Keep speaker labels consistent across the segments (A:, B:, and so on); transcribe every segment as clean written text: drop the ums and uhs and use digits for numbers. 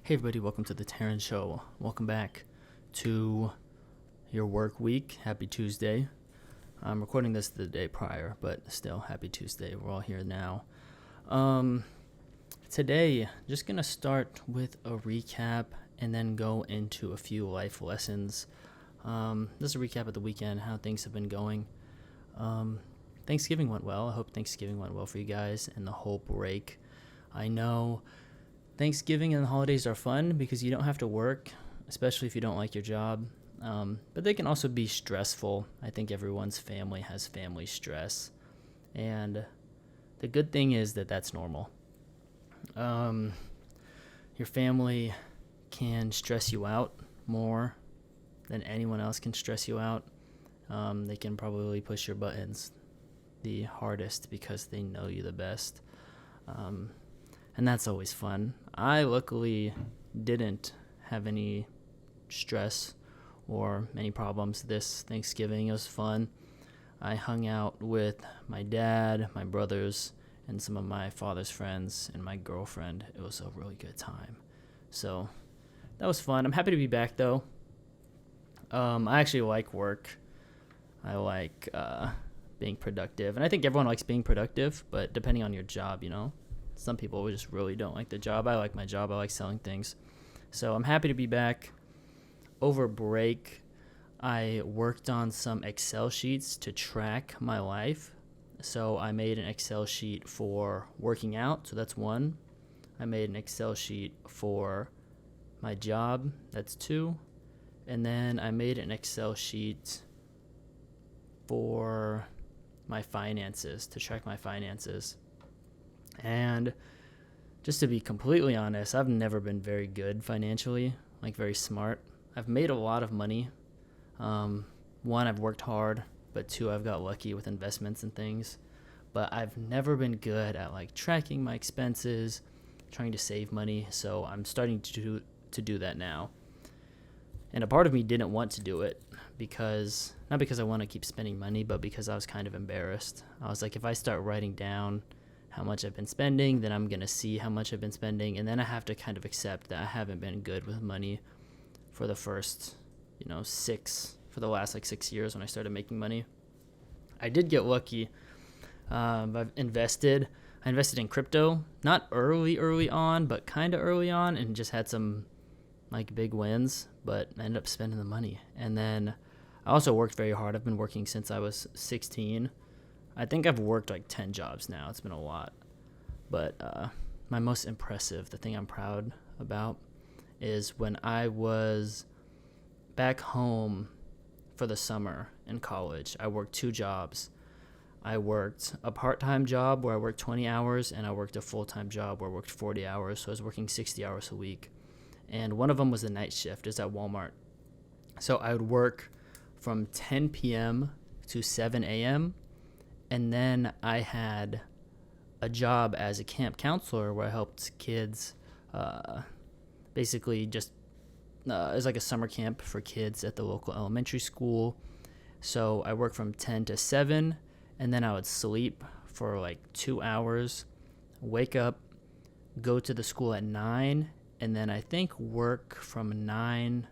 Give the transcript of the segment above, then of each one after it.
A: Hey everybody, welcome to the Terran Show. Welcome back to your work week. Happy Tuesday. I'm recording this the day prior, but still, happy Tuesday. We're all here now. Today, just going to start with a recap and then go into a few life lessons. Just a recap of the weekend, how things have been going. Thanksgiving went well. I hope Thanksgiving went well for you guys and the whole break. I know Thanksgiving and the holidays are fun because you don't have to work, especially if you don't like your job. But they can also be stressful. I think everyone's family has family stress. And the good thing is that that's normal. Your family can stress you out more than anyone else can stress you out. They can probably push your buttons the hardest because they know you the best. And that's always fun. I luckily didn't have any stress or any problems this Thanksgiving. It was fun. I hung out with my dad, my brothers, and some of my father's friends and my girlfriend. It was a really good time. So that was fun. I'm happy to be back though. I actually like work. I like being productive. And I think everyone likes being productive, but depending on your job, some people just really don't like the job. I like my job. I like selling things. So I'm happy to be back. Over break, I worked on some Excel sheets to track my life. So I made an Excel sheet for working out. So that's one. I made an Excel sheet for my job. That's two. And then I made an Excel sheet for my finances, to track my finances. And just to be completely honest, I've never been very good financially, like very smart. I've made a lot of money. One, I've worked hard, but two, I've got lucky with investments and things. But I've never been good at like tracking my expenses, trying to save money. So I'm starting to do that now. And a part of me didn't want to do it not because I want to keep spending money, but because I was kind of embarrassed. I was like, if I start writing down how much I've been spending, then I'm going to see how much I've been spending, and then I have to kind of accept that I haven't been good with money for the first, for the last 6 years when I started making money. I did get lucky. I invested in crypto, not early on, but kind of early on, and just had some big wins, but I ended up spending the money. And then I also worked very hard. I've been working since I was 16. I think I've worked 10 jobs now. It's been a lot. But my most impressive, the thing I'm proud about, is when I was back home for the summer in college, I worked 2 jobs. I worked a part-time job where I worked 20 hours, and I worked a full-time job where I worked 40 hours. So I was working 60 hours a week. And one of them was a night shift. It was at Walmart. So I would work from 10 p.m. to 7 a.m., and then I had a job as a camp counselor where I helped kids, basically just, it was like a summer camp for kids at the local elementary school. So I worked from 10 to 7, and then I would sleep for 2 hours, wake up, go to the school at 9, and then I think work from 9,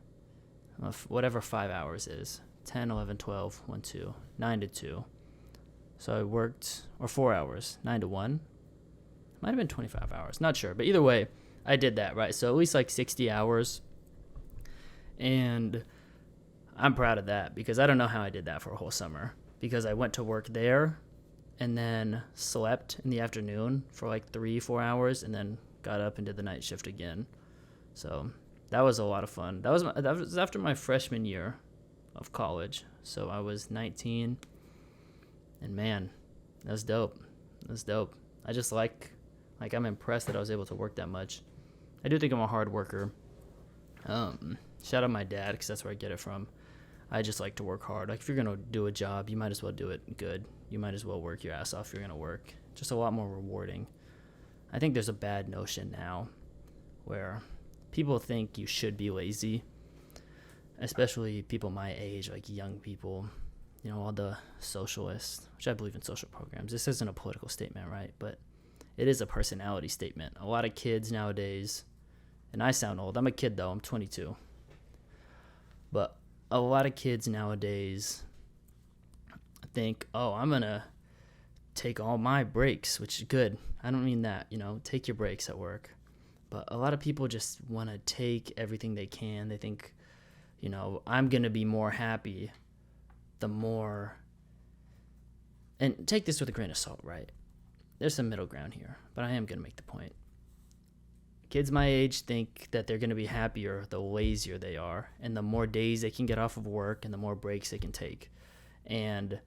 A: whatever 5 hours is, 10, 11, 12, 1, 2, 9 to 2. So I worked, or 4 hours, 9 to 1. Might have been 25 hours, not sure. But either way, I did that, right? So at least 60 hours. And I'm proud of that because I don't know how I did that for a whole summer. Because I went to work there and then slept in the afternoon for 3-4 hours and then got up and did the night shift again. So that was a lot of fun. That was after my freshman year of college. So I was 19. And man, that was dope. I just I'm impressed that I was able to work that much. I do think I'm a hard worker. Shout out my dad, because that's where I get it from. I just like to work hard. If you're going to do a job, you might as well do it good. You might as well work your ass off if you're going to work. Just a lot more rewarding. I think there's a bad notion now where people think you should be lazy, especially people my age, young people. All the socialists, which I believe in social programs. This isn't a political statement, right? But it is a personality statement. A lot of kids nowadays And I sound old. I'm a kid, though. I'm 22. But a lot of kids nowadays think, oh, I'm going to take all my breaks, which is good. I don't mean that, take your breaks at work. But a lot of people just want to take everything they can. They think, I'm going to be more happy the more. And take this with a grain of salt, right? There's some middle ground here, but I am going to make the point. Kids my age think that they're going to be happier the lazier they are, and the more days they can get off of work and the more breaks they can take. And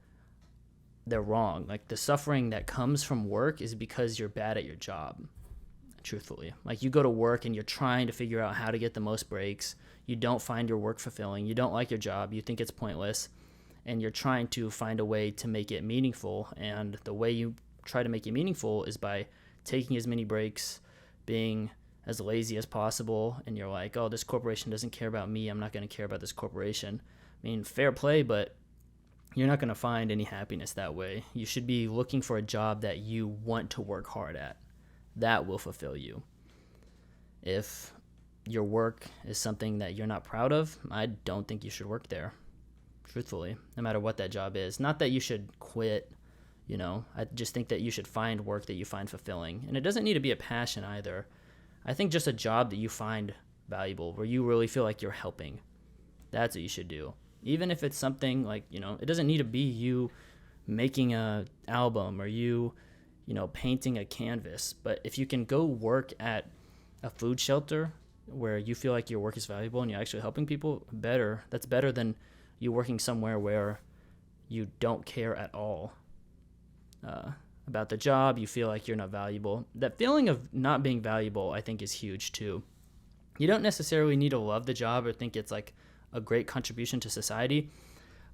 A: they're wrong. Like, the suffering that comes from work is because you're bad at your job, truthfully. Like, you go to work and you're trying to figure out how to get the most breaks. You don't find your work fulfilling. You don't like your job. You think it's pointless. And you're trying to find a way to make it meaningful. And the way you try to make it meaningful is by taking as many breaks, being as lazy as possible. And you're like, oh, this corporation doesn't care about me. I'm not going to care about this corporation. I mean, fair play, but you're not going to find any happiness that way. You should be looking for a job that you want to work hard at. That will fulfill you. If your work is something that you're not proud of, I don't think you should work there, truthfully, no matter what that job is. Not that you should quit, I just think that you should find work that you find fulfilling. And it doesn't need to be a passion either. I think just a job that you find valuable, where you really feel like you're helping. That's what you should do. Even if it's something like, it doesn't need to be you making an album or you painting a canvas. But if you can go work at a food shelter where you feel like your work is valuable and you're actually helping people, that's better than you working somewhere where you don't care at all about the job. You feel like you're not valuable. That feeling of not being valuable, I think, is huge too. You don't necessarily need to love the job or think it's like a great contribution to society.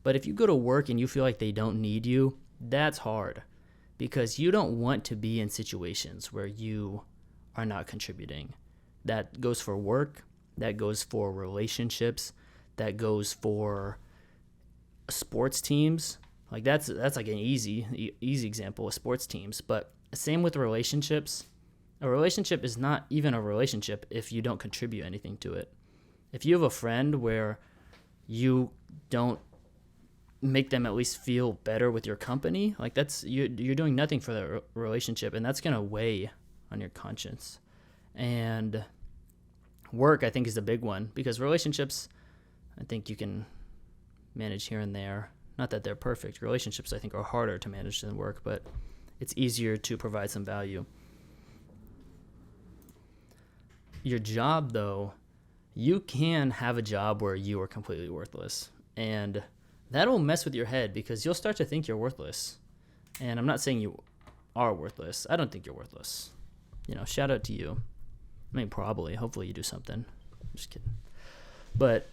A: But if you go to work and you feel like they don't need you, that's hard, because you don't want to be in situations where you are not contributing. That goes for work, that goes for relationships, that goes for sports teams. Like that's like an easy example of sports teams. But same with relationships. A relationship is not even a relationship if you don't contribute anything to it. If you have a friend where you don't make them at least feel better with your company, like you're doing nothing for the relationship, and that's gonna weigh on your conscience. And work, I think, is the big one, because relationships, I think you can manage here and there. Not that they're perfect. Relationships, I think, are harder to manage than work, but it's easier to provide some value. Your job, though, you can have a job where you are completely worthless, and that'll mess with your head, because you'll start to think you're worthless. And I'm not saying you are worthless. I don't think you're worthless. Shout out to you. I mean, probably. Hopefully you do something. I'm just kidding. But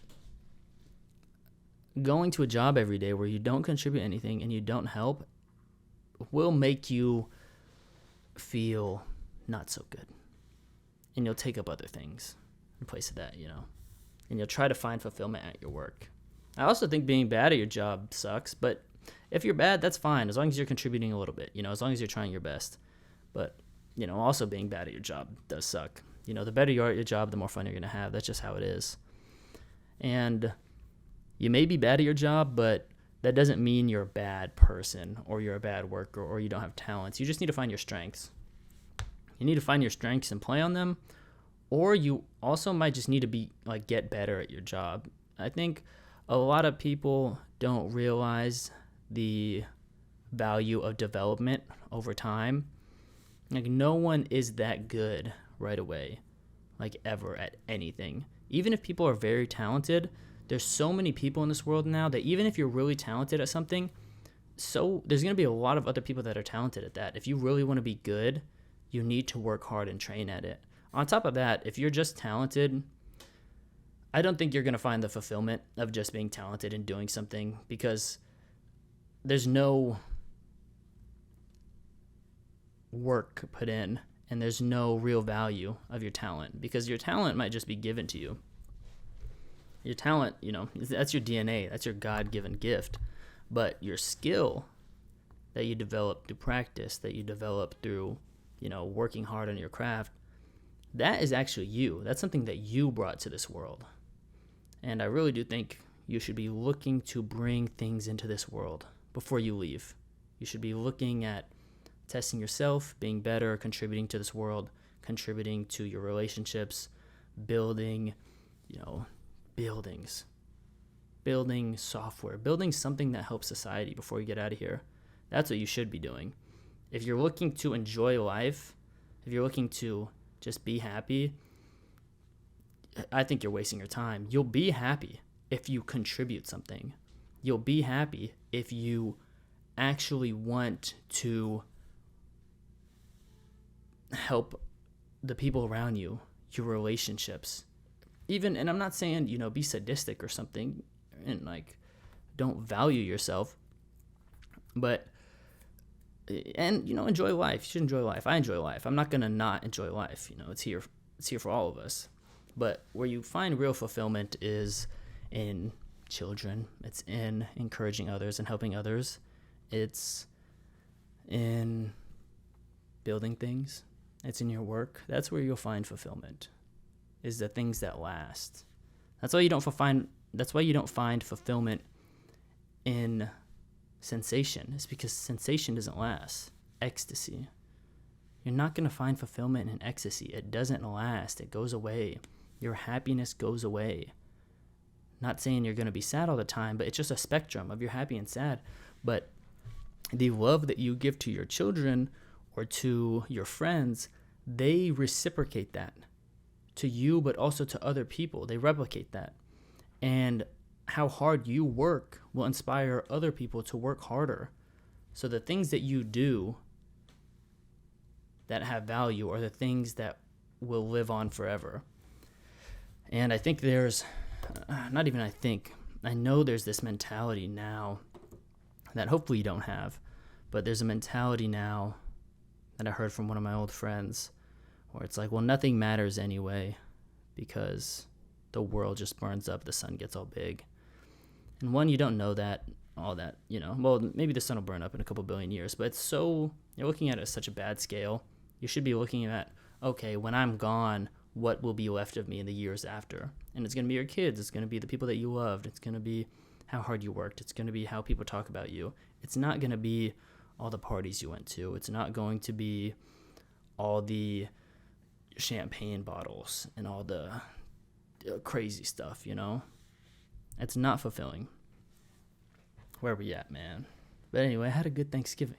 A: going to a job every day where you don't contribute anything and you don't help will make you feel not so good. And you'll take up other things in place of that, and you'll try to find fulfillment at your work. I also think being bad at your job sucks, but if you're bad, that's fine, as long as you're contributing a little bit, as long as you're trying your best. But, also being bad at your job does suck. The better you are at your job, the more fun you're going to have. That's just how it is. And you may be bad at your job, but that doesn't mean you're a bad person or you're a bad worker or you don't have talents. You just need to find your strengths. You need to find your strengths and play on them, or you also might just need to get better at your job. I think a lot of people don't realize the value of development over time. Like, no one is that good right away, ever, at anything. Even if people are very talented, there's so many people in this world now that even if you're really talented at something, there's going to be a lot of other people that are talented at that. If you really want to be good, you need to work hard and train at it. On top of that, if you're just talented, I don't think you're going to find the fulfillment of just being talented and doing something, because there's no work put in and there's no real value of your talent, because your talent might just be given to you. Your talent, that's your DNA, that's your God-given gift. But your skill that you develop through practice, that you develop through, working hard on your craft, that is actually you. That's something that you brought to this world. And I really do think you should be looking to bring things into this world before you leave. You should be looking at testing yourself, being better, contributing to this world, contributing to your relationships, building, buildings, building software, building something that helps society before you get out of here. That's what you should be doing. If you're looking to enjoy life, if you're looking to just be happy, I think you're wasting your time. You'll be happy if you contribute something. You'll be happy if you actually want to help the people around you, your relationships. Even, and I'm not saying, be sadistic or something and don't value yourself, but, and, enjoy life. You should enjoy life. I enjoy life. I'm not going to not enjoy life. It's here for all of us. But where you find real fulfillment is in children. It's in encouraging others and helping others. It's in building things. It's in your work. That's where you'll find fulfillment, is the things that last. That's why you don't find fulfillment in sensation. It's because sensation doesn't last. Ecstasy. You're not going to find fulfillment in ecstasy. It doesn't last. It goes away. Your happiness goes away. Not saying you're going to be sad all the time, but it's just a spectrum of you're happy and sad. But the love that you give to your children or to your friends, they reciprocate that to you, but also to other people. They replicate that. And how hard you work will inspire other people to work harder. So the things that you do that have value are the things that will live on forever. And I think I know there's this mentality now that hopefully you don't have, but there's a mentality now that I heard from one of my old friends where it's like, well, nothing matters anyway because the world just burns up, the sun gets all big. And one, you don't know that, all that, well, maybe the sun will burn up in a couple billion years, but you're looking at it as such a bad scale. You should be looking at, okay, when I'm gone, what will be left of me in the years after? And it's going to be your kids. It's going to be the people that you loved. It's going to be how hard you worked. It's going to be how people talk about you. It's not going to be all the parties you went to. It's not going to be all the champagne bottles and all the crazy stuff, It's not fulfilling. Where are we at, man? But anyway, I had a good Thanksgiving.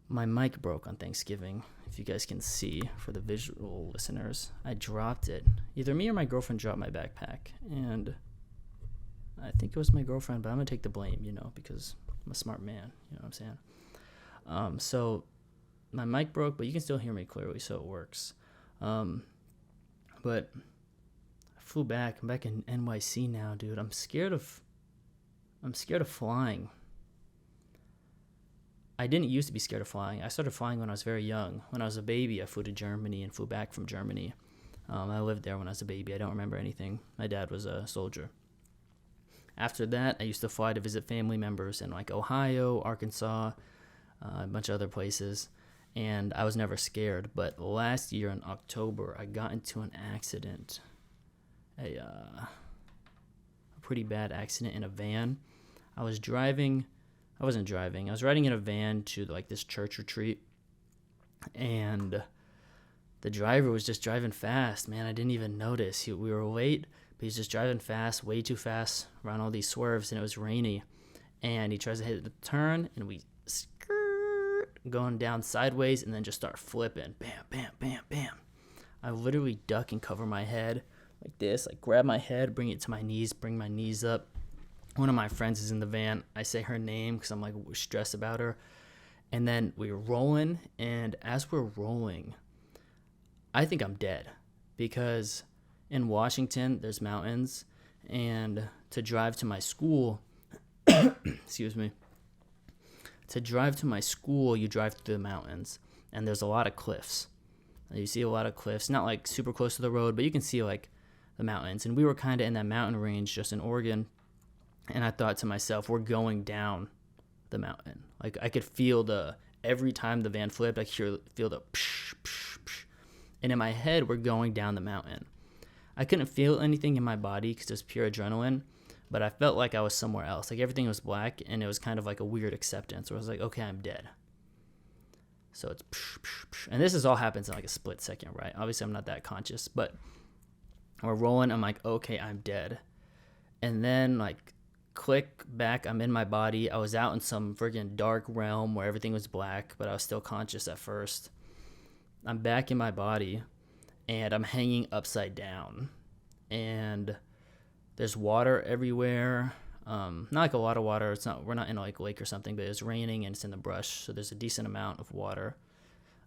A: My mic broke on Thanksgiving, if you guys can see for the visual listeners. I dropped it. Either me or my girlfriend dropped my backpack, and I think it was my girlfriend, but I'm going to take the blame, because I'm a smart man, you know what I'm saying? So my mic broke, but you can still hear me clearly, so it works. But I flew back. I'm back in NYC now, dude. I'm scared of flying. I didn't used to be scared of flying. I started flying when I was very young. When I was a baby, I flew to Germany and flew back from Germany. I lived there when I was a baby. I don't remember anything. My dad was a soldier. After that, I used to fly to visit family members in Ohio, Arkansas, a bunch of other places. And I was never scared. But last year in October, I got into an accident. A pretty bad accident in a van. I wasn't driving. I was riding in a van to this church retreat, and the driver was just driving fast, man. I didn't even notice. We were late, but he's just driving fast, way too fast, around all these swerves, and it was rainy. And he tries to hit the turn, and we going down sideways, and then just start flipping. Bam, bam, bam, bam. I literally duck and cover my head like this, grab my head, bring it to my knees, bring my knees up. One of my friends is in the van. I say her name because I'm stressed about her. And then we're rolling. And as we're rolling, I think I'm dead. Because in Washington, there's mountains. And to drive to my school, excuse me. To drive to my school, you drive through the mountains. And there's a lot of cliffs. You see a lot of cliffs. Not super close to the road, but you can see the mountains. And we were kind of in that mountain range just in Oregon. And I thought to myself, we're going down the mountain. Like I could feel every time the van flipped, I could feel the psh, psh, psh. And in my head, we're going down the mountain. I couldn't feel anything in my body because it was pure adrenaline, but I felt like I was somewhere else. Like everything was black, and it was kind of like a weird acceptance where I was like, okay, I'm dead. So it's psh, psh, psh. And this is all happens in like a split second, right? Obviously, I'm not that conscious, but we're rolling. I'm like, okay, I'm dead. And then like click back, I'm in my body. I was out in some friggin' dark realm where everything was black, but I was still conscious at first. I'm back in my body, and I'm hanging upside down, and there's water everywhere. Not like a lot of water. We're not in like a lake or something, but it's raining and it's in the brush, so there's a decent amount of water.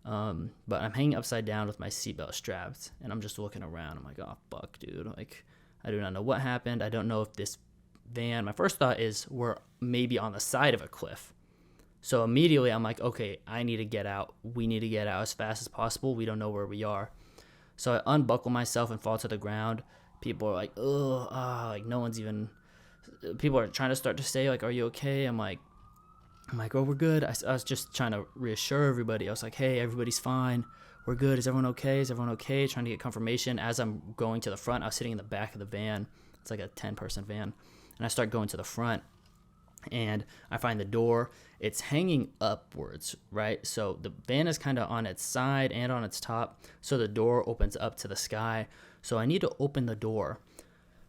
A: But I'm hanging upside down with my seatbelt strapped, and I'm just looking around. I'm like, oh fuck, dude. Like, I do not know what happened. I don't know if this van. My first thought is we're maybe on the side of a cliff. So immediately I'm like, okay, I need to get out. We need to get out as fast as possible. We don't know where we are. So I unbuckle myself and fall to the ground. People are like, like no one's even. People are trying to start to say like, are you okay? I'm like, oh, we're good. I was just trying to reassure everybody. I was like, hey, everybody's fine. We're good. Is everyone okay? Trying to get confirmation. As I'm going to the front, I was sitting in the back of the van. It's like a 10-person van. And I start going to the front, and I find the door. It's hanging upwards, right? So the van is kind of on its side and on its top. So the door opens up to the sky. So I need to open the door,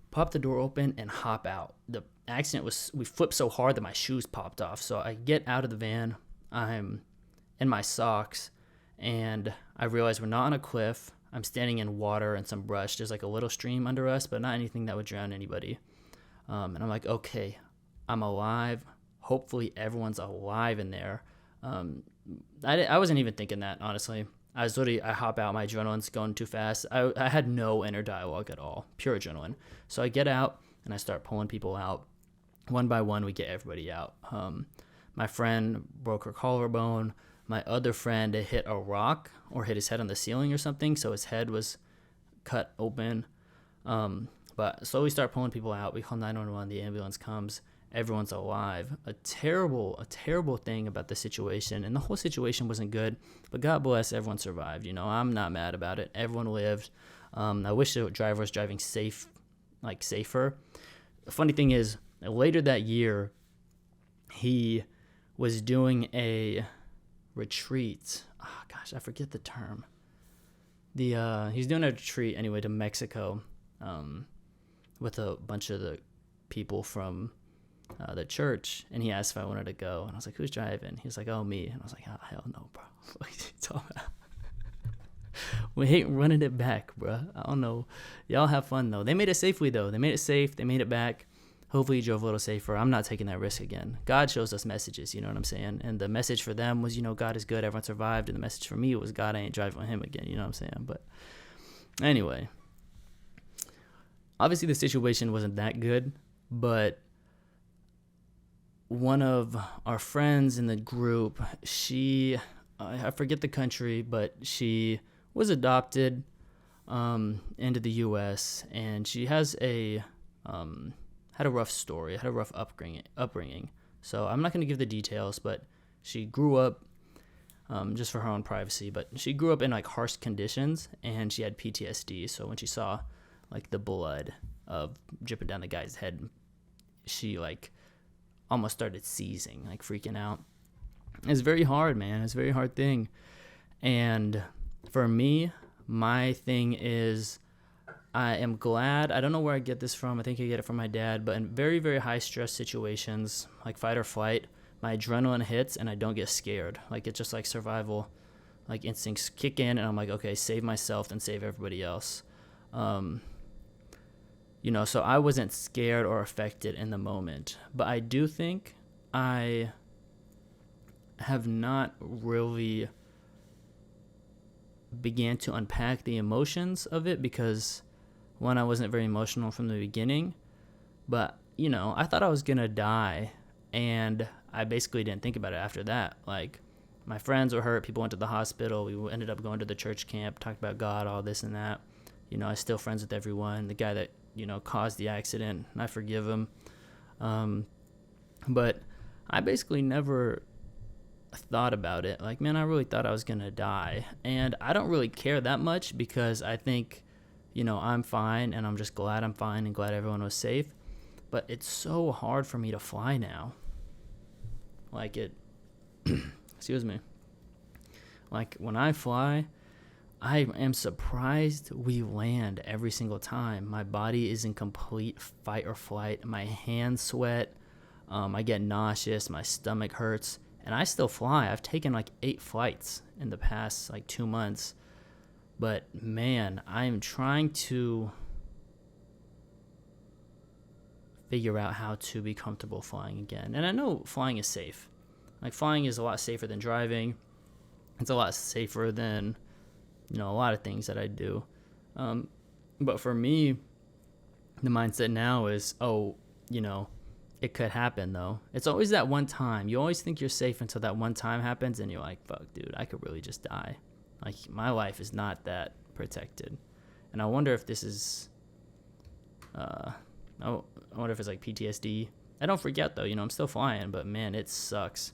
A: pop the door open, and hop out. The accident was, we flipped so hard that my shoes popped off. So I get out of the van. I'm in my socks, and I realize we're not on a cliff. I'm standing in water and some brush. There's like a little stream under us, but not anything that would drown anybody. And I'm like, okay, I'm alive. Hopefully everyone's alive in there. I wasn't even thinking that, honestly. I hop out, my adrenaline's going too fast. I had no inner dialogue at all, pure adrenaline. So I get out, and I start pulling people out. One by one, we get everybody out. My friend broke her collarbone. My other friend hit a rock or hit his head on the ceiling or something, so his head was cut open. But slowly start pulling people out. We call 911. The ambulance comes. Everyone's alive. A terrible thing about the situation, and the whole situation wasn't good, but God bless, everyone survived. You know, I'm not mad about it. Everyone lived. I wish the driver was driving safer. The funny thing is, later that year, he was doing a retreat. Oh gosh, I forget the term. He's doing a retreat anyway to Mexico, with a bunch of the people from the church, and he asked if I wanted to go, and I was like, who's driving? He was like, oh, me. And I was like, oh, hell no, bro. What are you talking about? We hate running it back, bro. I don't know. Y'all have fun though. They made it safely though. They made it safe. They made it back. Hopefully you drove a little safer. I'm not taking that risk again. God shows us messages, you know what I'm saying? And the message for them was, God is good, everyone survived. And the message for me was, God, I ain't driving on him again, you know what I'm saying? But anyway, obviously the situation wasn't that good, but one of our friends in the group, I forget the country, but she was adopted into the U.S., and she has had a rough story, had a rough upbringing. So I'm not going to give the details, but she grew up, just for her own privacy, but she grew up in like harsh conditions, and she had PTSD. So when she saw like the blood of dripping down the guy's head, she like almost started seizing, like freaking out. It's very hard, man. It's a very hard thing. And for me, my thing is, I am glad. I don't know where I get this from. I think I get it from my dad. But in very, very high stress situations, like fight or flight, my adrenaline hits and I don't get scared. Like it's just like survival, like instincts kick in, and I'm like, okay, save myself and save everybody else. So I wasn't scared or affected in the moment. But I do think I have not really began to unpack the emotions of it, because one, I wasn't very emotional from the beginning, but I thought I was gonna die, and I basically didn't think about it after that. Like, my friends were hurt, people went to the hospital, we ended up going to the church camp, talked about God, all this and that. I'm still friends with everyone. The guy that caused the accident, I forgive him. But I basically never thought about it. Like, man, I really thought I was going to die. And I don't really care that much because I think, I'm fine and I'm just glad I'm fine and glad everyone was safe. But it's so hard for me to fly now. Like excuse me. Like when I fly, I am surprised we land every single time. My body is in complete fight or flight. My hands sweat. I get nauseous. My stomach hurts. And I still fly. I've taken like 8 flights in the past like 2 months. But man, I'm trying to figure out how to be comfortable flying again. And I know flying is safe. Like flying is a lot safer than driving. It's a lot safer than, a lot of things that I do. But for me, the mindset now is, it could happen though. It's always that one time. You always think you're safe until that one time happens and you're like, fuck, dude, I could really just die. Like my life is not that protected. And I wonder if this is, I wonder if it's like PTSD. I don't forget though, I'm still flying, but man, it sucks.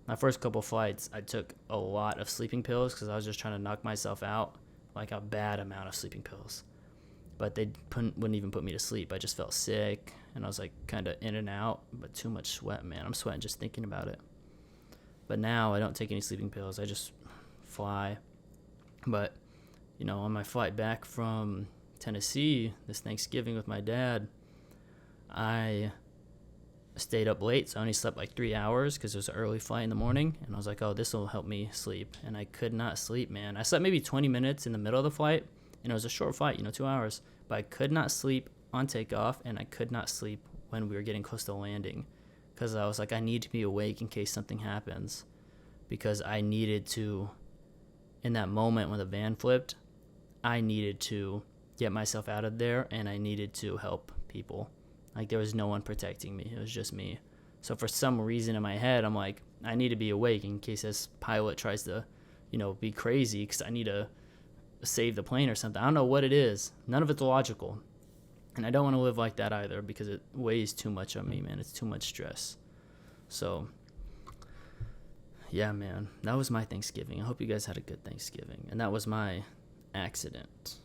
A: My first couple flights, I took a lot of sleeping pills because I was just trying to knock myself out, like a bad amount of sleeping pills. But they wouldn't even put me to sleep. I just felt sick, and I was like kind of in and out, but too much sweat, man. I'm sweating just thinking about it. But now I don't take any sleeping pills. I just fly. But, on my flight back from Tennessee this Thanksgiving with my dad, I stayed up late, so I only slept like 3 hours because it was an early flight in the morning, and I was like, oh, this will help me sleep. And I could not sleep, man. I slept maybe 20 minutes in the middle of the flight, and it was a short flight, 2 hours, but I could not sleep on takeoff, and I could not sleep when we were getting close to landing because I was like, I need to be awake in case something happens, because I needed to, in that moment when the van flipped, I needed to get myself out of there, and I needed to help people. Like, there was no one protecting me. It was just me. So for some reason in my head, I'm like, I need to be awake in case this pilot tries to, be crazy because I need to save the plane or something. I don't know what it is. None of it's logical. And I don't want to live like that either because it weighs too much on me, man. It's too much stress. So, yeah, man. That was my Thanksgiving. I hope you guys had a good Thanksgiving. And that was my accident.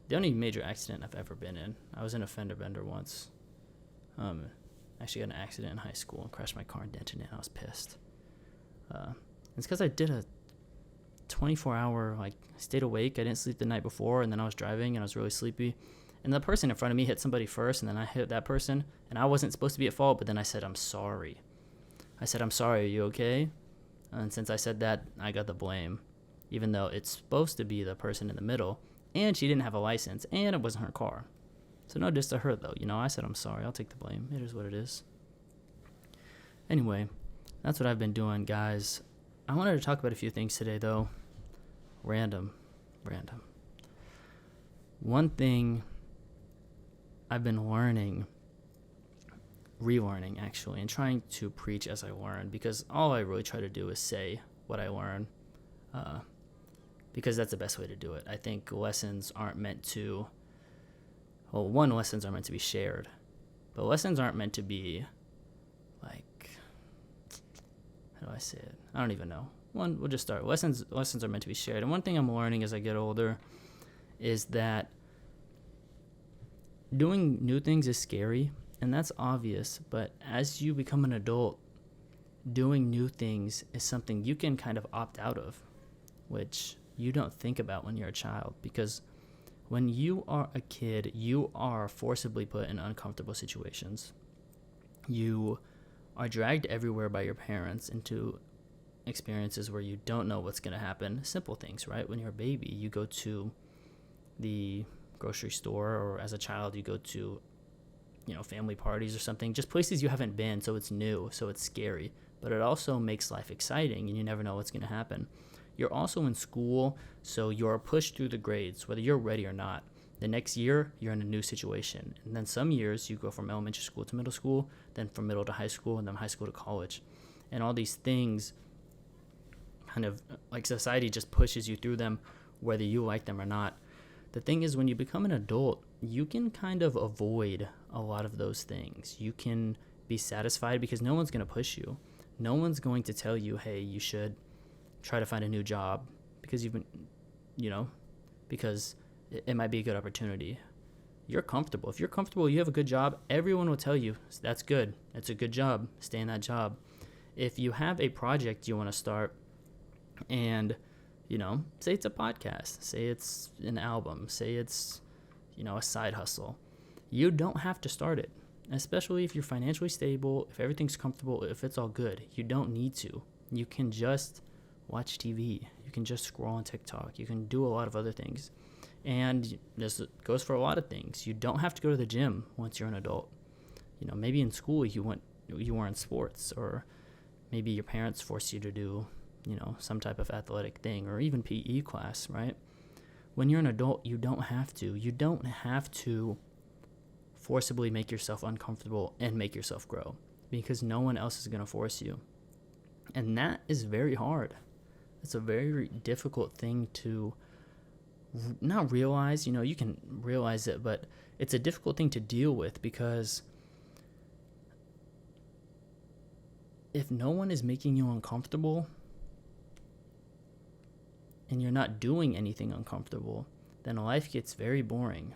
A: The only major accident I've ever been in. I was in a fender bender once. Actually got an accident in high school and crashed my car and dented it, and I was pissed. It's because I did a 24-hour, I stayed awake. I didn't sleep the night before, and then I was driving, and I was really sleepy. And the person in front of me hit somebody first, and then I hit that person, and I wasn't supposed to be at fault, but then I said, I'm sorry. Are you okay? And since I said that, I got the blame, even though it's supposed to be the person in the middle. And she didn't have a license, and it wasn't her car. So no diss to her, though. I said, I'm sorry. I'll take the blame. It is what it is. Anyway, that's what I've been doing, guys. I wanted to talk about a few things today, though. Random. One thing I've been relearning, actually, and trying to preach as I learn, because all I really try to do is say what I learn. Because that's the best way to do it. I think lessons aren't meant to, lessons are meant to be shared, but lessons aren't meant to be, how do I say it? I don't even know. We'll just start. Lessons are meant to be shared. And one thing I'm learning as I get older is that doing new things is scary, and that's obvious, but as you become an adult, doing new things is something you can kind of opt out of, which you don't think about when you're a child, because when you are a kid, you are forcibly put in uncomfortable situations. You are dragged everywhere by your parents into experiences where you don't know what's going to happen. Simple things, right? When you're a baby, you go to the grocery store, or as a child, you go to, family parties or something, just places you haven't been, so it's new, so it's scary, but it also makes life exciting, and you never know what's going to happen. You're also in school, so you're pushed through the grades, whether you're ready or not. The next year, you're in a new situation. And then some years, you go from elementary school to middle school, then from middle to high school, and then high school to college. And all these things, kind of like society just pushes you through them, whether you like them or not. The thing is, when you become an adult, you can kind of avoid a lot of those things. You can be satisfied because no one's going to push you. No one's going to tell you, hey, you should try to find a new job because you've been, because it might be a good opportunity. You're comfortable. If you're comfortable, you have a good job, everyone will tell you, that's good. It's a good job. Stay in that job. If you have a project you want to start and, say it's a podcast, say it's an album, say it's, a side hustle, you don't have to start it, especially if you're financially stable, if everything's comfortable, if it's all good. You don't need to. You can just watch TV. You can just scroll on TikTok. You can do a lot of other things. And this goes for a lot of things. You don't have to go to the gym once you're an adult. Maybe in school you were in sports, or maybe your parents forced you to do, some type of athletic thing, or even PE class, right? When you're an adult, you don't have to. You don't have to forcibly make yourself uncomfortable and make yourself grow, because no one else is going to force you. And that is very hard. It's a very difficult thing to not realize. You can realize it, but it's a difficult thing to deal with, because if no one is making you uncomfortable and you're not doing anything uncomfortable, then life gets very boring.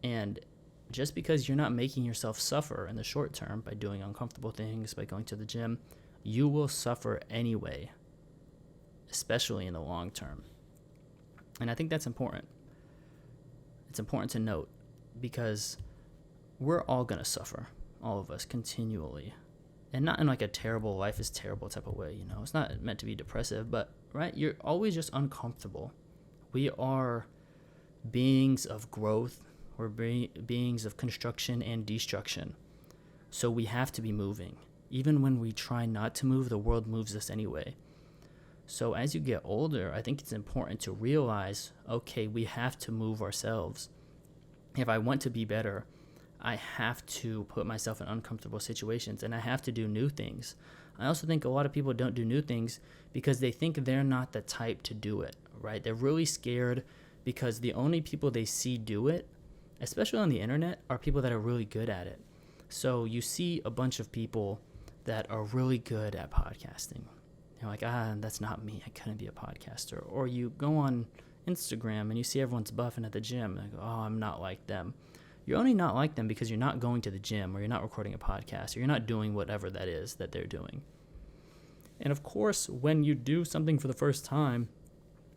A: And just because you're not making yourself suffer in the short term by doing uncomfortable things, by going to the gym, you will suffer anyway, especially in the long term. And I think that's important. It's important to note, because we're all going to suffer, all of us, continually. And not in like a terrible, life is terrible type of way, It's not meant to be depressive, but, right, you're always just uncomfortable. We are beings of growth. We're beings of construction and destruction. So we have to be moving. Even when we try not to move, the world moves us anyway. So as you get older, I think it's important to realize, okay, we have to move ourselves. If I want to be better, I have to put myself in uncomfortable situations, and I have to do new things. I also think a lot of people don't do new things because they think they're not the type to do it, right? They're really scared because the only people they see do it, especially on the internet, are people that are really good at it. So you see a bunch of people that are really good at podcasting. You're like, that's not me. I couldn't be a podcaster. Or you go on Instagram and you see everyone's buffing at the gym. And you go, I'm not like them. You're only not like them because you're not going to the gym, or you're not recording a podcast, or you're not doing whatever that is that they're doing. And of course, when you do something for the first time,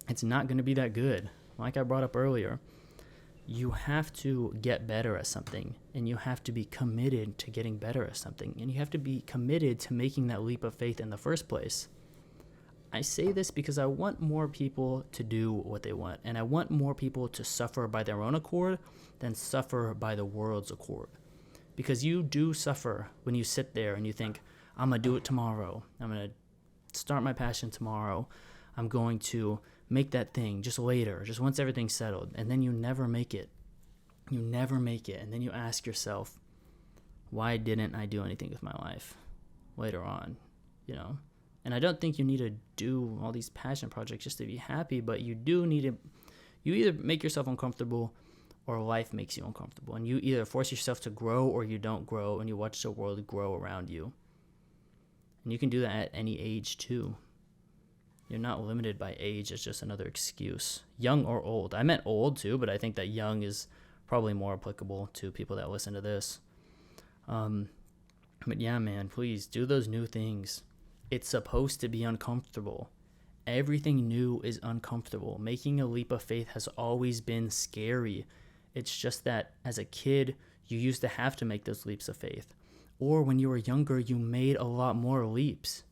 A: it's not going to be that good. Like I brought up earlier, you have to get better at something, and you have to be committed to getting better at something, and you have to be committed to making that leap of faith in the first place. I say this because I want more people to do what they want, and I want more people to suffer by their own accord than suffer by the world's accord. Because you do suffer when you sit there and you think, I'm going to do it tomorrow. I'm going to start my passion tomorrow. I'm going to make that thing just later, just once everything's settled. And then you never make it. You never make it. And then you ask yourself, why didn't I do anything with my life later on, And I don't think you need to do all these passion projects just to be happy, but you do need to, you either make yourself uncomfortable or life makes you uncomfortable. And you either force yourself to grow or you don't grow, and you watch the world grow around you. And you can do that at any age too. You're not limited by age. It's just another excuse. Young or old. I meant old too, but I think that young is probably more applicable to people that listen to this. But yeah, man, please do those new things. It's supposed to be uncomfortable. Everything new is uncomfortable. Making a leap of faith has always been scary. It's just that as a kid, you used to have to make those leaps of faith. Or when you were younger, you made a lot more leaps.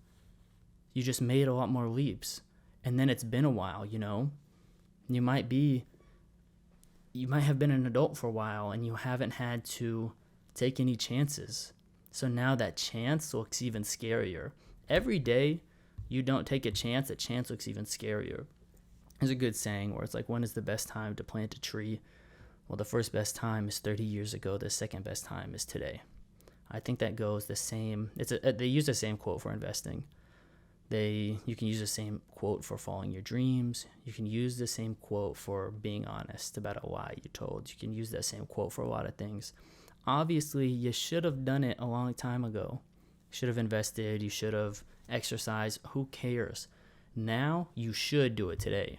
A: You just made a lot more leaps. And then it's been a while, You might have been an adult for a while and you haven't had to take any chances. So now that chance looks even scarier. Every day you don't take a chance, that chance looks even scarier. There's a good saying where it's like, when is the best time to plant a tree? Well, the first best time is 30 years ago. The second best time is today. I think that goes the same. They use the same quote for investing. You can use the same quote for following your dreams. You can use the same quote for being honest about a lie you told. You can use that same quote for a lot of things. obviously you should have done it a long time ago. You should have invested, you should have exercised. Who cares? Now you should do it today.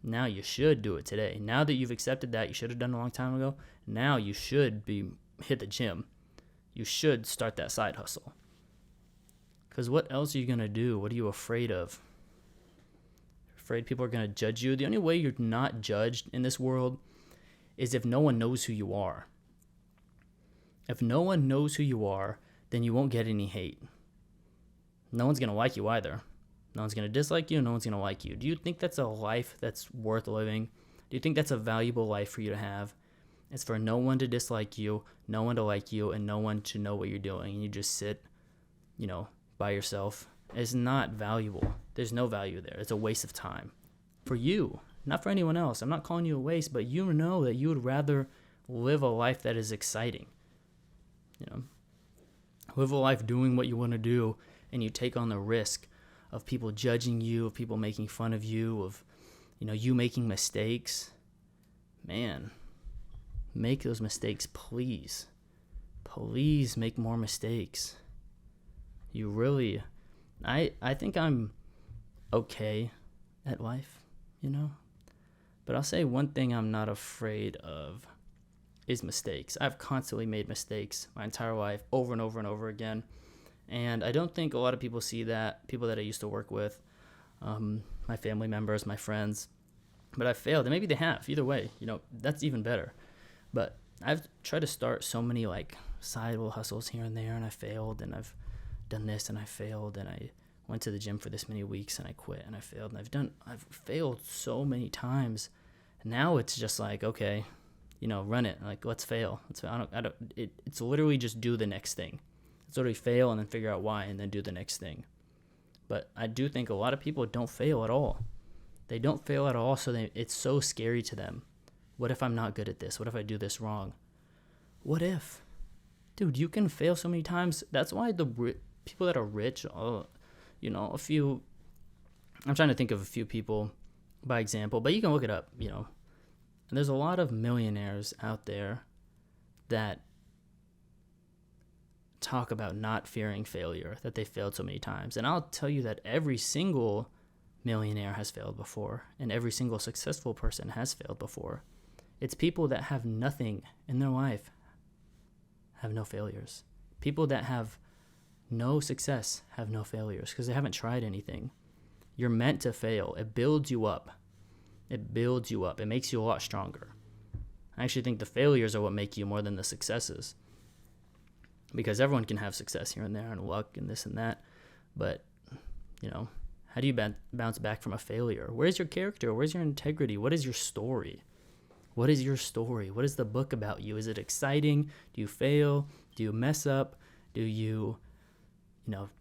A: Now you should do it today. Now that you've accepted that you should have done it a long time ago, now you should hit the gym. You should start that side hustle. Because what else are you going to do? What are you afraid of? Afraid people are going to judge you? The only way you're not judged in this world is if no one knows who you are. If no one knows who you are, then you won't get any hate. No one's going to like you either. No one's going to dislike you. No one's going to like you. Do you think that's a life that's worth living? Do you think that's a valuable life for you to have? It's for no one to dislike you, no one to like you, and no one to know what you're doing. And you just sit, by yourself. It's not valuable. There's no value there. It's a waste of time. For you, not for anyone else. I'm not calling you a waste, but you know that you would rather live a life that is exciting. Live a life doing what you want to do, and you take on the risk of people judging you, of people making fun of you, of, you making mistakes. Man, make those mistakes, please. Please make more mistakes. You really, I think I'm okay at life, But I'll say one thing I'm not afraid of is mistakes. I've constantly made mistakes my entire life, over and over and over again. And I don't think a lot of people see that, people that I used to work with, my family members, my friends. But I've failed, and maybe they have. Either way, that's even better. But I've tried to start so many side little hustles here and there, and I failed, and I've done this and I failed, and I went to the gym for this many weeks and I quit and I failed, and I've failed so many times. And now it's just okay, run it. Let's fail. It's literally just do the next thing. It's literally fail and then figure out why and then do the next thing. But I do think a lot of people don't fail at all. They don't fail at all, so it's so scary to them. What if I'm not good at this? What if I do this wrong? What if? Dude, you can fail so many times. That's why the people that are rich, I'm trying to think of a few people by example, but you can look it up, And there's a lot of millionaires out there that talk about not fearing failure, that they failed so many times. And I'll tell you that every single millionaire has failed before, and every single successful person has failed before. It's people that have nothing in their life have no failures. People that have no success have no failures because they haven't tried anything. You're meant to fail. It builds you up. It builds you up. It makes you a lot stronger. I actually think the failures are what make you more than the successes. Because everyone can have success here and there and luck and this and that. But, how do you bounce back from a failure? Where's your character? Where's your integrity? What is your story? What is your story? What is the book about you? Is it exciting? Do you fail? Do you mess up? Do you,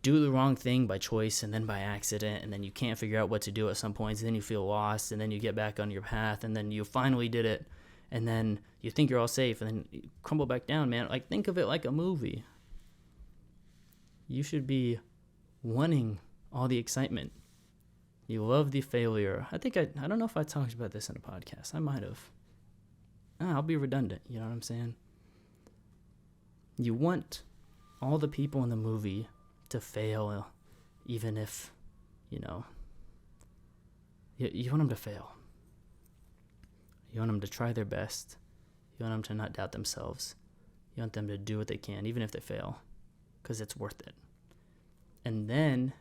A: do the wrong thing by choice and then by accident, and then you can't figure out what to do at some points, and then you feel lost, and then you get back on your path, and then you finally did it, and then you think you're all safe, and then you crumble back down, man. Think of it like a movie. You should be wanting all the excitement. You love the failure. I don't know if I talked about this in a podcast. I might have. I'll be redundant, you know what I'm saying? You want all the people in the movie to fail, even if, you want them to fail. You want them to try their best. You want them to not doubt themselves. You want them to do what they can, even if they fail, because it's worth it. And then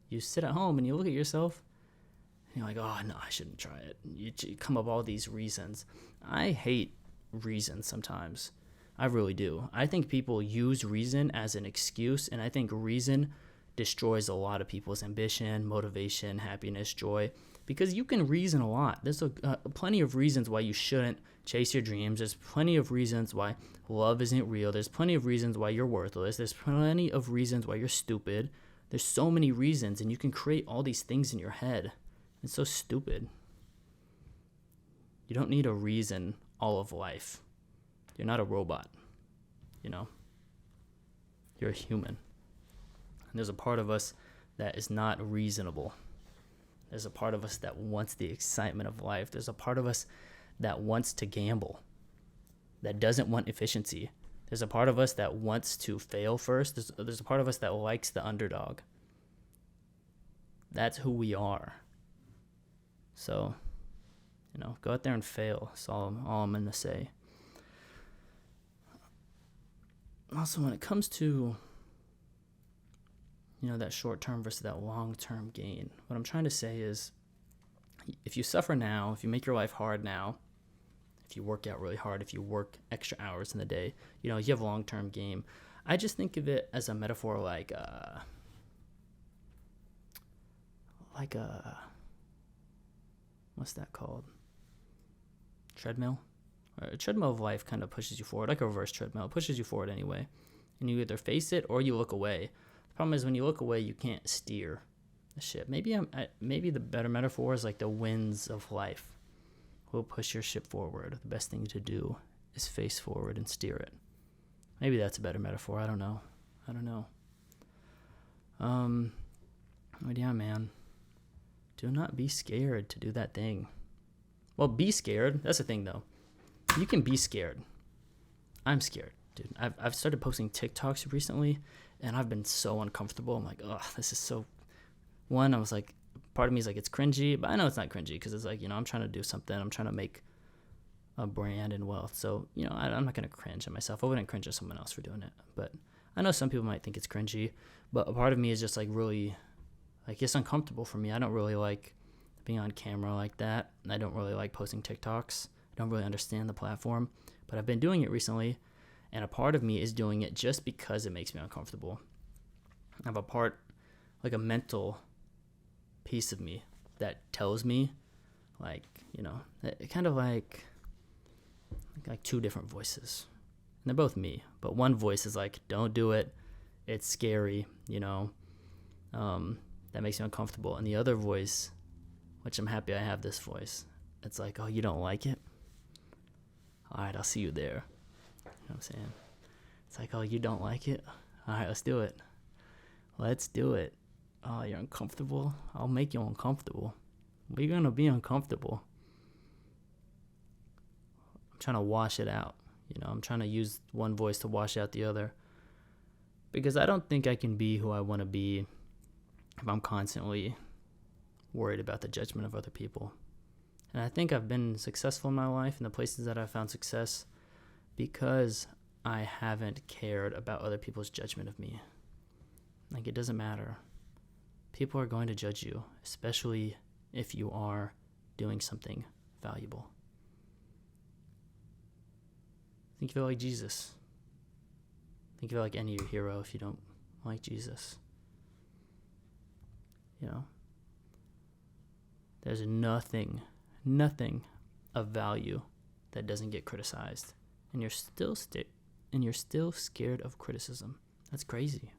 A: you sit at home and you look at yourself, and you're like, oh, no, I shouldn't try it. You come up with all these reasons. I hate reasons sometimes. I really do. I think people use reason as an excuse, and I think reason destroys a lot of people's ambition, motivation, happiness, joy, because you can reason a lot. There's plenty of reasons why you shouldn't chase your dreams. There's plenty of reasons why love isn't real. There's plenty of reasons why you're worthless. There's plenty of reasons why you're stupid. There's so many reasons, and you can create all these things in your head. It's so stupid. You don't need a reason all of life. You're not a robot, You're a human. And there's a part of us that is not reasonable. There's a part of us that wants the excitement of life. There's a part of us that wants to gamble, that doesn't want efficiency, There's a part of us that wants to fail first. There's a part of us that likes the underdog. That's who we are. So, go out there and fail. That's all I'm going to say. Also, when it comes to, that short-term versus that long-term gain, what I'm trying to say is, if you suffer now, if you make your life hard now, if you work out really hard, if you work extra hours in the day, you have a long-term gain. I just think of it as a metaphor like a what's that called? Treadmill? A treadmill of life kind of pushes you forward, like a reverse treadmill. It pushes you forward anyway. And you either face it or you look away. The problem is when you look away, you can't steer the ship. Maybe the better metaphor is like the winds of life will push your ship forward. The best thing to do is face forward and steer it. Maybe that's a better metaphor. I don't know. But yeah, man. Do not be scared to do that thing. Well, be scared. That's the thing, though. You can be scared. I'm scared, dude. I've started posting TikToks recently, and I've been so uncomfortable. I'm like, oh, this is so... One, I was like, part of me is like, it's cringy, but I know it's not cringy because it's like, I'm trying to do something. I'm trying to make a brand and wealth. So, I'm not going to cringe at myself. I wouldn't cringe at someone else for doing it. But I know some people might think it's cringy, but a part of me is just like really, like, it's uncomfortable for me. I don't really like being on camera like that. I don't really like posting TikToks. I don't really understand the platform, but I've been doing it recently, and a part of me is doing it just because it makes me uncomfortable. I have a part, like a mental piece of me that tells me, like, kind of like two different voices. And they're both me, but one voice is like, don't do it. It's scary, that makes me uncomfortable. And the other voice, which I'm happy I have this voice, it's like, oh, you don't like it? All right, I'll see you there. You know what I'm saying? It's like, oh, you don't like it? All right, let's do it. Let's do it. Oh, you're uncomfortable? I'll make you uncomfortable. We're going to be uncomfortable. I'm trying to wash it out. I'm trying to use one voice to wash out the other. Because I don't think I can be who I want to be if I'm constantly worried about the judgment of other people. And I think I've been successful in my life in the places that I've found success because I haven't cared about other people's judgment of me. Like, it doesn't matter. People are going to judge you, especially if you are doing something valuable. Think of it like Jesus. Think of it like any hero if you don't like Jesus. There's nothing of value that doesn't get criticized, and you're still scared of criticism. That's crazy.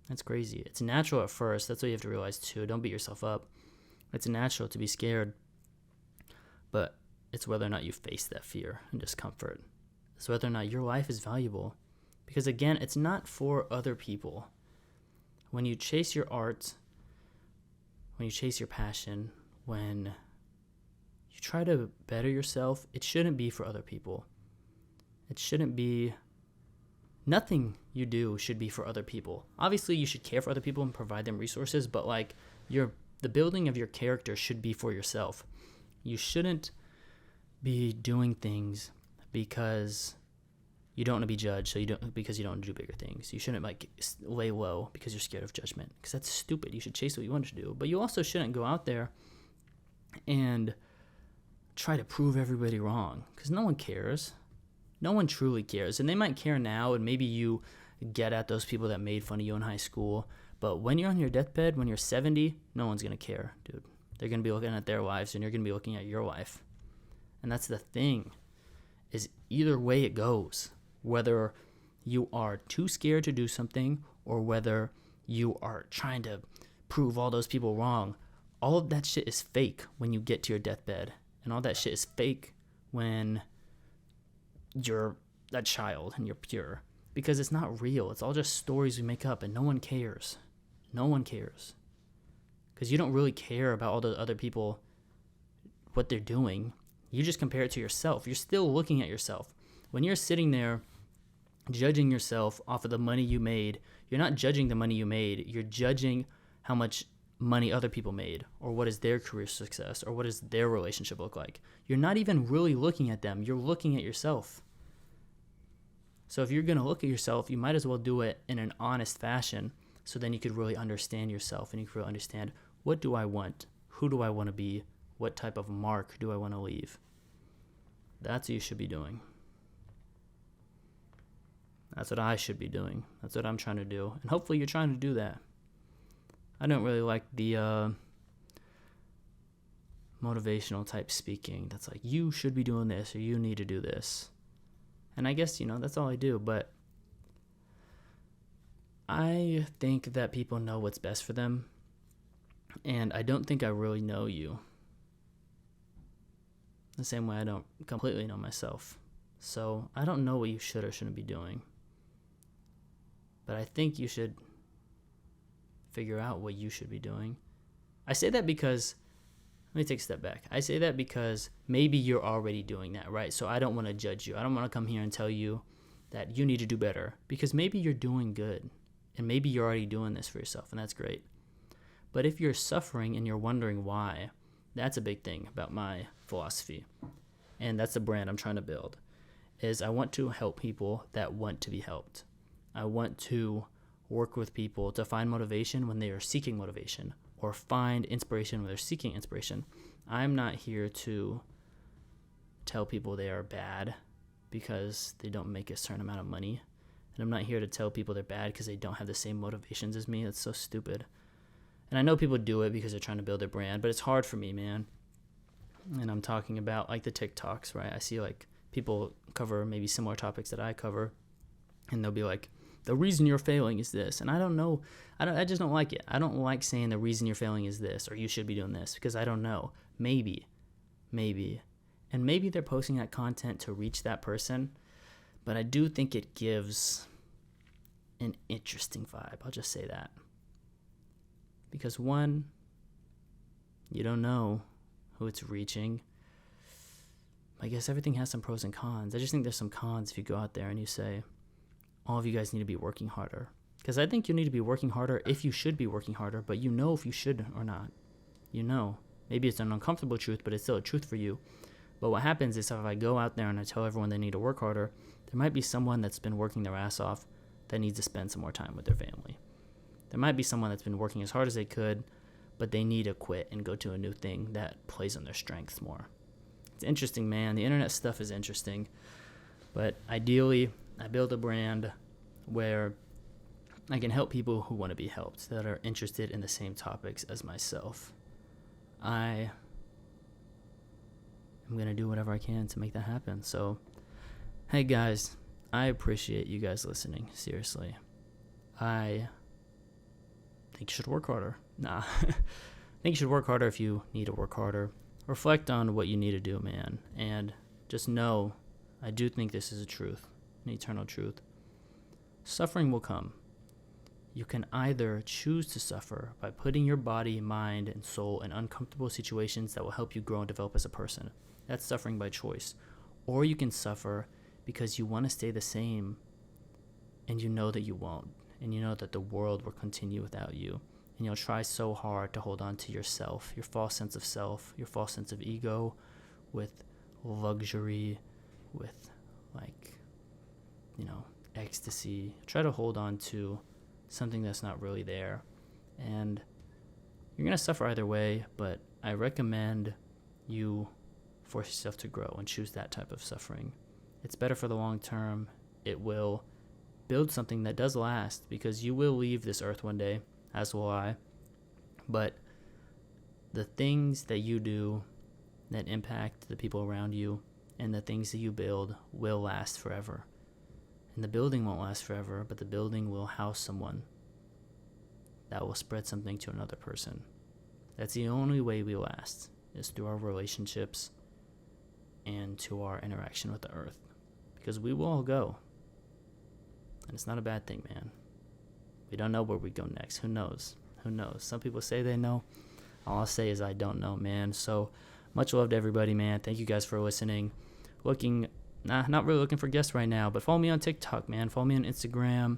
A: It's natural at first. That's what you have to realize too. Don't beat yourself up. It's natural to be scared, but it's whether or not you face that fear and discomfort. It's whether or not your life is valuable, because again, it's not for other people. When you chase your art, when you chase your passion, when you try to better yourself, it shouldn't be for other people. It shouldn't be, nothing you do should be for other people. Obviously, you should care for other people and provide them resources, but like the building of your character should be for yourself. You shouldn't be doing things because you don't want to be judged, because you don't want to do bigger things. You shouldn't like lay low because you're scared of judgment, because that's stupid. You should chase what you want to do, but you also shouldn't go out there and try to prove everybody wrong, because no one cares. No one truly cares, and they might care now, and maybe you get at those people that made fun of you in high school, but when you're on your deathbed, when you're 70, no one's going to care, dude. They're going to be looking at their lives, and you're going to be looking at your life. And that's the thing, is either way it goes, whether you are too scared to do something or whether you are trying to prove all those people wrong, all of that shit is fake when you get to your deathbed. And all that shit is fake when you're a child and you're pure, because it's not real. It's all just stories we make up, and no one cares. No one cares, because you don't really care about all the other people, what they're doing. You just compare it to yourself. You're still looking at yourself. When you're sitting there judging yourself off of the money you made, you're not judging the money you made, you're judging how much money other people made, or what is their career success, or what does their relationship look like. You're not even really looking at them, you're looking at yourself. So if you're going to look at yourself, you might as well do it in an honest fashion, so then you could really understand yourself, and you could really understand, what do I want? Who do I want to be? What type of mark do I want to leave? That's what you should be doing. That's what I should be doing. That's what I'm trying to do. And hopefully you're trying to do that. I don't really like the motivational type speaking that's like, you should be doing this, or you need to do this. And I guess, that's all I do. But I think that people know what's best for them. And I don't think I really know you. The same way I don't completely know myself. So I don't know what you should or shouldn't be doing. But I think you should figure out what you should be doing. I say that because, let me take a step back. I say that because maybe you're already doing that, right? So I don't want to judge you. I don't want to come here and tell you that you need to do better, because maybe you're doing good and maybe you're already doing this for yourself, and that's great. But if you're suffering and you're wondering why, that's a big thing about my philosophy. And that's the brand I'm trying to build, is I want to help people that want to be helped. I want to work with people to find motivation when they are seeking motivation, or find inspiration when they're seeking inspiration. I'm not here to tell people they are bad because they don't make a certain amount of money. And I'm not here to tell people they're bad because they don't have the same motivations as me. That's so stupid. And I know people do it because they're trying to build their brand, but it's hard for me, man. And I'm talking about like the TikToks, right? I see like people cover maybe similar topics that I cover, and they'll be like, the reason you're failing is this. And I don't know. I just don't like it. I don't like saying the reason you're failing is this, or you should be doing this, because I don't know. Maybe. And maybe they're posting that content to reach that person, but I do think it gives an interesting vibe. I'll just say that. Because one, you don't know who it's reaching. I guess everything has some pros and cons. I just think there's some cons if you go out there and you say, all of you guys need to be working harder. Because I think you need to be working harder if you should be working harder, but you know if you should or not. You know. Maybe it's an uncomfortable truth, but it's still a truth for you. But what happens is if I go out there and I tell everyone they need to work harder, there might be someone that's been working their ass off that needs to spend some more time with their family. There might be someone that's been working as hard as they could, but they need to quit and go to a new thing that plays on their strengths more. It's interesting, man. The internet stuff is interesting. But ideally, I build a brand where I can help people who want to be helped, that are interested in the same topics as myself. I am going to do whatever I can to make that happen. So, hey guys, I appreciate you guys listening. Seriously. I think you should work harder. I think you should work harder if you need to work harder. Reflect on what you need to do, man. And just know, I do think this is a truth, an eternal truth. Suffering will come. You can either choose to suffer by putting your body, mind, and soul in uncomfortable situations that will help you grow and develop as a person. That's suffering by choice. Or you can suffer because you want to stay the same, and you know that you won't. And you know that the world will continue without you. And you'll try so hard to hold on to yourself, your false sense of self, your false sense of ego, with luxury, with ecstasy. Try to hold on to something that's not really there. And you're going to suffer either way, but I recommend you force yourself to grow and choose that type of suffering. It's better for the long term. It will build something that does last, because you will leave this earth one day, as will I. But the things that you do that impact the people around you and the things that you build will last forever. And the building won't last forever, but the building will house someone that will spread something to another person. That's the only way we last, is through our relationships and to our interaction with the earth. Because we will all go. And it's not a bad thing, man. We don't know where we go next. Who knows? Some people say they know. All I'll say is I don't know, man. So much love to everybody, man. Thank you guys for listening. Looking not really looking for guests right now, but follow me on TikTok, man. Follow me on Instagram,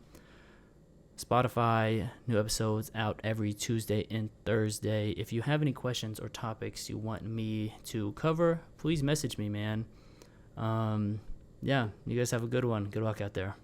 A: Spotify. New episodes out every Tuesday and Thursday. If you have any questions or topics you want me to cover, please message me, man. Yeah, you guys have a good one. Good luck out there.